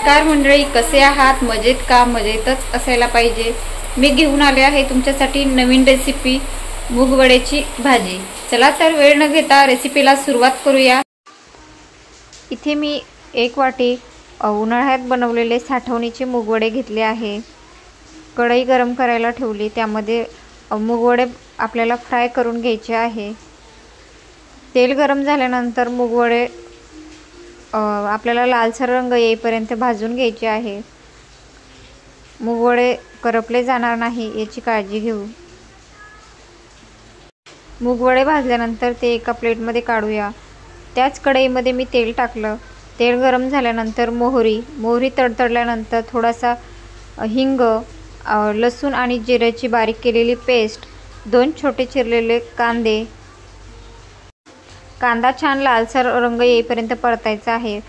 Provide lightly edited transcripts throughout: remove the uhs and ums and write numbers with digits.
नमस्कार मंडळी, कसे आहात? मजेत का? मजेतच असायला पाहिजे। मी घेऊन आले आहे तुमच्यासाठी नवीन रेसिपी, मूगवड्याची भाजी। चला तर वेळ न घेता रेसिपीला सुरुवात करूया। इथे मी एक वाटी उन्हाळ्यात बनवलेले साठवणीचे मूगवडे घेतले आहे। कढई गरम करायला ठेवली, त्यामध्ये मूगवडे आपल्याला फ्राय करून घ्यायचे आहे। तेल गरम झाल्यानंतर मूगवडे आपल्याला लालसर रंग येईपर्यंत भाजून घ्यायचे आहे। मूगवडे करपले जाणार नाही याची काळजी घेऊ। मूगवडे भाजल्यानंतर ते एका प्लेटमध्ये काढूया। त्याच कढईमध्ये मी तेल टाकलं। तेल गरम झाल्यानंतर मोहरी तडतडल्यानंतर थोडासा हिंग, लसूण आणि जिऱ्याची बारीक केलेली पेस्ट, 2 छोटे चिरलेले कांदे। कांदा छान लालसर रंग येईपर्यंत परतायचा आहे।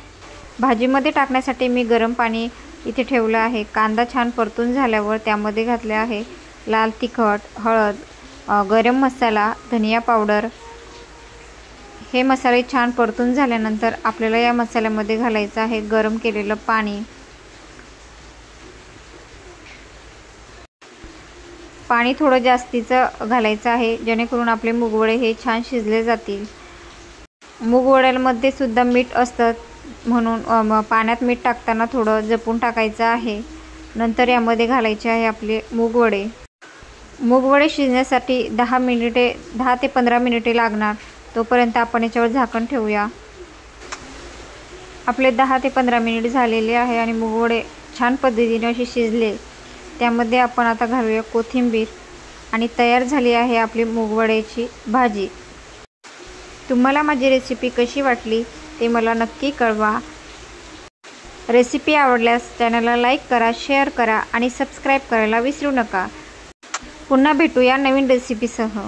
भाजीमध्ये टाकण्यासाठी मी गरम पाणी इथे ठेवलं आहे। कांदा छान परतून झाल्यावर त्यामध्ये घातले आहे लाल तिखट, हळद, गरम मसाला, धनिया पावडर। हे मसाले छान परतून झाल्यानंतर आपल्याला या मसाल्यामध्ये घालायचं आहे गरम केलेलं पाणी। पाणी थोडं जास्तीचं घालायचं आहे, जेणेकरून आपले मूगवडे हे छान शिजले जातील। मूगवड्यांमध्ये सुद्धा मीठ असतं, म्हणून पाण्यात मीठ टाकताना थोडं जपून टाकायचं आहे। नंतर यामध्ये घालायचे आहे आपले मूगवडे। मूगवडे शिजण्यासाठी 10 ते 15 मिनिटे लागणार। तोपर्यंत आपण याच्यावर झाकण ठेवूया। आपले 10 ते 15 मिनिट झालेले आहे आणि मूगवडे छान पद्धतीने असे शिजले। त्यामध्ये आपण आता घालूया कोथिंबीर आणि तयार झाली आहे आपली मूगवड्याची भाजी। तुम्हाला माझी रेसिपी कशी वाटली ते मला नक्की कळवा। रेसिपी आवडल्यास चॅनलला लाईक करा, शेअर करा आणि सबस्क्राईब करायला विसरू नका। पुन्हा भेटूया नवीन रेसिपीसह।